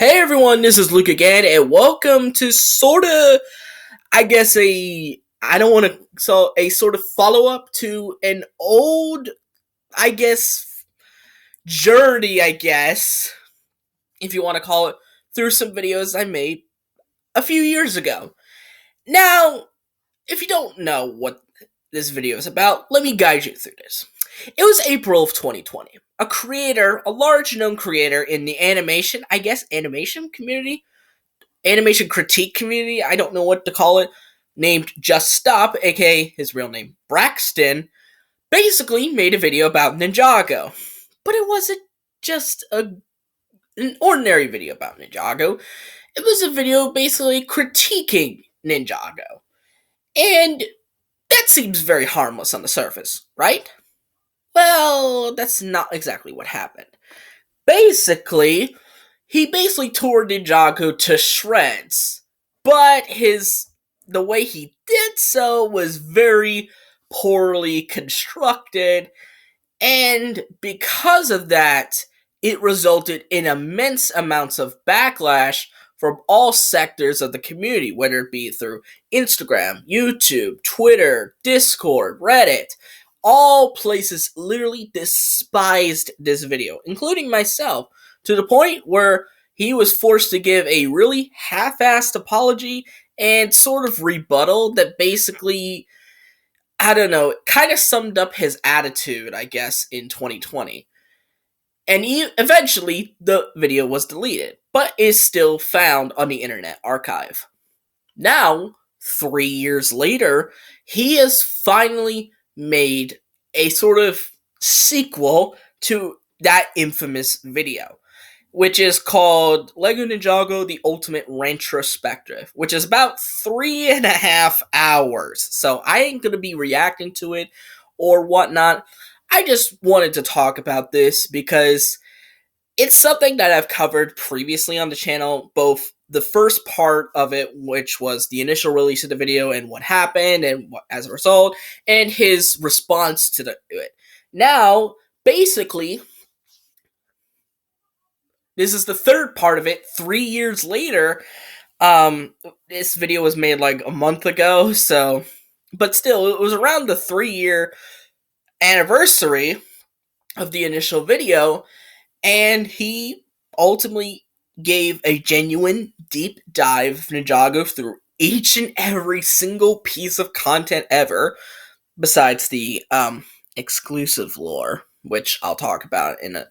Hey everyone, this is Luke again, and welcome to I guess I don't want to, a sort of follow up to an old, I guess, journey, if you want to call it, through some videos I made a few years ago. Now, if you don't know what this video is about, let me guide you through this. It was April of 2020. A large known creator in the animation critique community, I don't know what to call it, named Just Stop, aka his real name, Braxton, basically made a video about Ninjago. But it wasn't just an ordinary video about Ninjago. It was a video basically critiquing Ninjago. And that seems very harmless on the surface, right? Well, that's not exactly what happened. Basically, he tore Ninjago to shreds, but the way he did so was very poorly constructed, and because of that, it resulted in immense amounts of backlash from all sectors of the community, whether it be through Instagram, YouTube, Twitter, Discord, Reddit. All places literally despised this video, including myself, to the point where he was forced to give a really half-assed apology and sort of rebuttal that basically, I don't know, kind of summed up his attitude, I guess, in 2020. And eventually, the video was deleted, but is still found on the Internet Archive. Now, 3 years later, he has finally made a sort of sequel to that infamous video, which is called Lego Ninjago The Ultimate Retrospective, which is about 3.5 hours. So I ain't going to be reacting to it or whatnot. I just wanted to talk about this because it's something that I've covered previously on the channel, both the first part of it, which was the initial release of the video and what happened and what, as a result, and his response to it. Now, basically, this is the third part of it. 3 years later, this video was made like a month ago, but still, it was around the 3 year anniversary of the initial video, and he ultimately gave a genuine deep dive of Ninjago through each and every single piece of content ever, besides the exclusive lore, which I'll talk about in a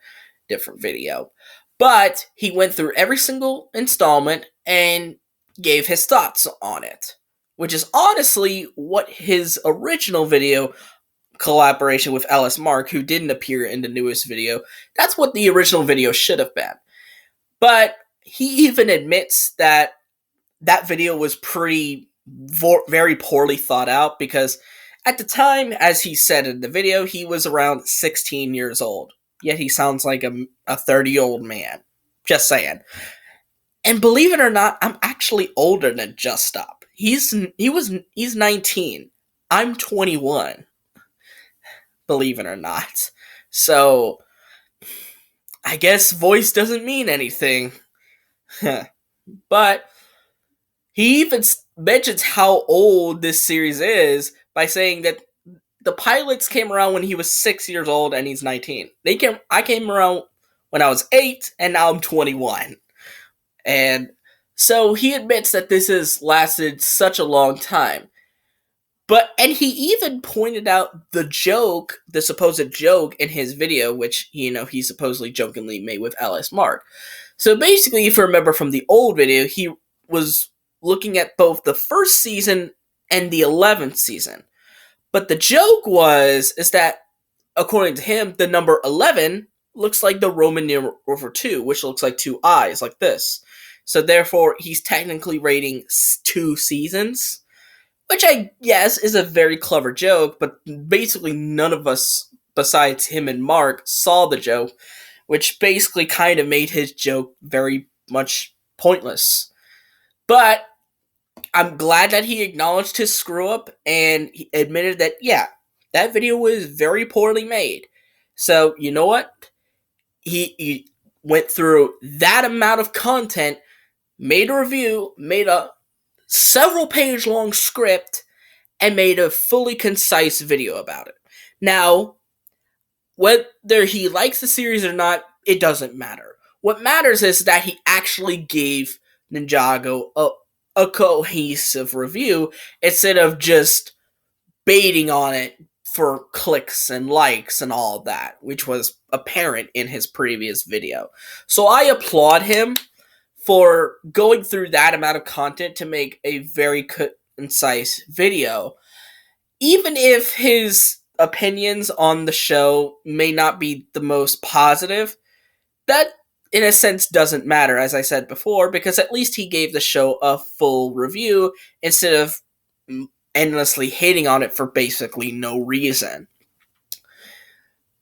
different video. But he went through every single installment and gave his thoughts on it, which is honestly what his original video collaboration with Ellis Mark, who didn't appear in the newest video, that's what the original video should have been. But he even admits that that video was very poorly thought out because at the time, as he said in the video, he was around 16 years old. Yet he sounds like a 30-year-old man. Just saying. And believe it or not, I'm actually older than Just Stop. He's 19. I'm 21. Believe it or not. So, I guess voice doesn't mean anything. But he even mentions how old this series is by saying that the pilots came around when he was 6 years old and he's 19. I came around when I was 8 and now I'm 21. And so he admits that this has lasted such a long time. And he even pointed out the supposed joke in his video, which, he supposedly jokingly made with Ellis Mark. So basically, if you remember from the old video, he was looking at both the first season and the 11th season. But the joke is that, according to him, the number 11 looks like the Roman numeral 2, which looks like two eyes, like this. So therefore, he's technically rating 2 seasons, which I guess is a very clever joke, but basically none of us, besides him and Mark, saw the joke, which basically kind of made his joke very much pointless. But I'm glad that he acknowledged his screw-up and he admitted that, yeah, that video was very poorly made. So, you know what? went through that amount of content, made a review, made a several page long script, and made a fully concise video about it. Now, whether he likes the series or not, it doesn't matter. What matters is that he actually gave Ninjago a cohesive review instead of just baiting on it for clicks and likes and all of that, which was apparent in his previous video. So I applaud him for going through that amount of content to make a very concise video. Even if his opinions on the show may not be the most positive, that in a sense doesn't matter, as I said before, because at least he gave the show a full review instead of endlessly hating on it for basically no reason.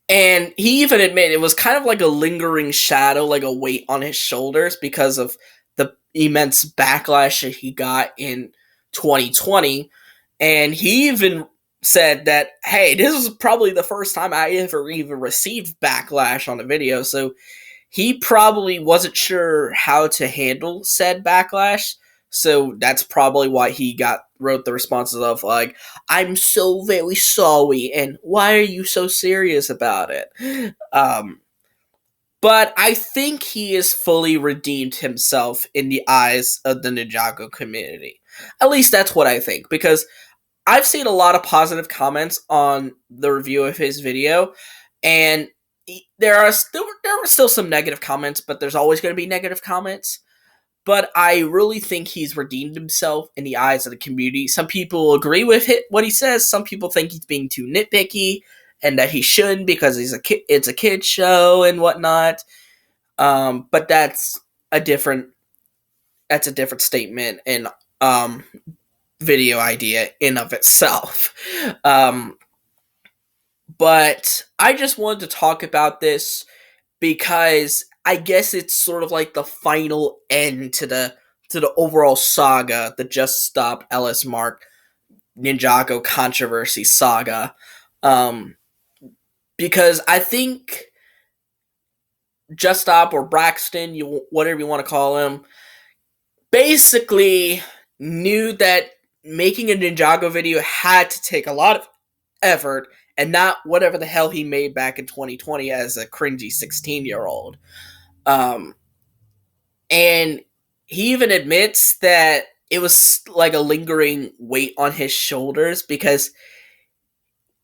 And he even admitted it was kind of like a lingering shadow, like a weight on his shoulders because of the immense backlash that he got in 2020. And he even said that, hey, this is probably the first time I ever even received backlash on a video, so he probably wasn't sure how to handle said backlash. So that's probably why he wrote the responses of like, "I'm so very sorry," and "Why are you so serious about it?" But I think he has fully redeemed himself in the eyes of the Ninjago community. At least that's what I think, because I've seen a lot of positive comments on the review of his video, and there were still some negative comments, but there's always going to be negative comments. But I really think he's redeemed himself in the eyes of the community. Some people agree with what he says. Some people think he's being too nitpicky and that he shouldn't because it's a kid show and whatnot. But that's a different statement and video idea in of itself. But I just wanted to talk about this because I guess it's sort of like the final end to the overall saga, the Just Stop Ellis Mark Ninjago controversy saga. Because I think Just Stop or Braxton, whatever you want to call him, basically knew that making a Ninjago video had to take a lot of effort and not whatever the hell he made back in 2020 as a cringy 16-year-old. And he even admits that it was like a lingering weight on his shoulders because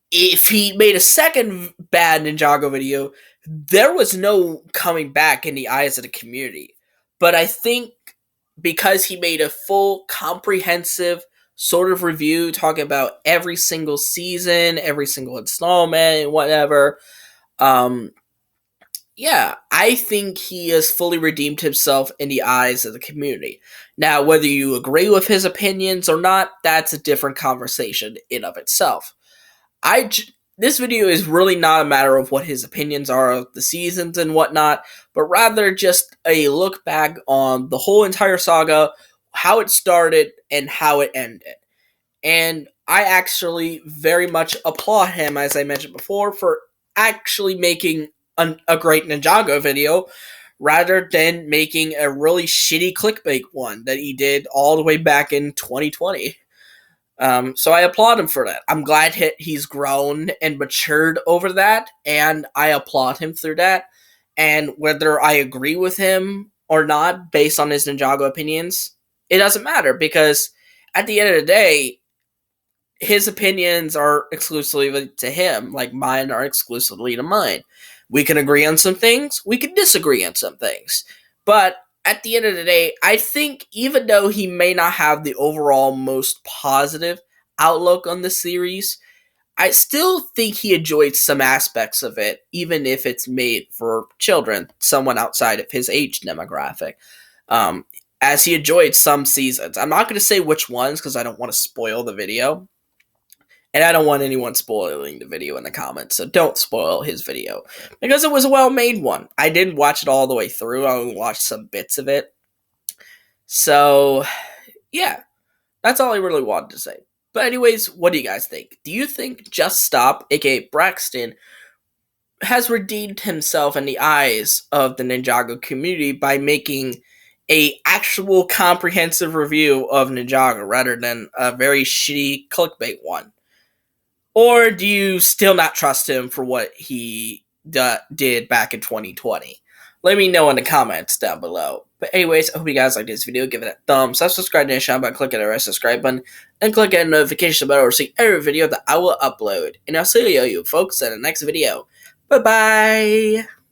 if he made a second bad Ninjago video, there was no coming back in the eyes of the community. But I think because he made a full, comprehensive sort of review talking about every single season, every single installment, whatever, yeah, I think he has fully redeemed himself in the eyes of the community. Now, whether you agree with his opinions or not, that's a different conversation in of itself. This video is really not a matter of what his opinions are of the seasons and whatnot, but rather just a look back on the whole entire saga, how it started, and how it ended. And I actually very much applaud him, as I mentioned before, for actually making a great Ninjago video, rather than making a really shitty clickbait one that he did all the way back in 2020. So I applaud him for that. I'm glad he's grown and matured over that, and I applaud him through that. And whether I agree with him or not, based on his Ninjago opinions, it doesn't matter, because at the end of the day, his opinions are exclusively to him, like mine are exclusively to mine. We can agree on some things, we can disagree on some things. But at the end of the day, I think even though he may not have the overall most positive outlook on the series, I still think he enjoyed some aspects of it, even if it's made for children, someone outside of his age demographic. As he enjoyed some seasons. I'm not going to say which ones because I don't want to spoil the video. And I don't want anyone spoiling the video in the comments, so don't spoil his video. Because it was a well-made one. I didn't watch it all the way through, I only watched some bits of it. So, yeah. That's all I really wanted to say. But anyways, what do you guys think? Do you think Just Stop, aka Braxton, has redeemed himself in the eyes of the Ninjago community by making a actual comprehensive review of Ninjago rather than a very shitty clickbait one? Or do you still not trust him for what he did back in 2020? Let me know in the comments down below. But anyways, I hope you guys liked this video. Give it a thumbs up, subscribe to the channel by clicking the red subscribe button, and click the notification bell to see every video that I will upload. And I'll see you folks in the next video. Bye-bye!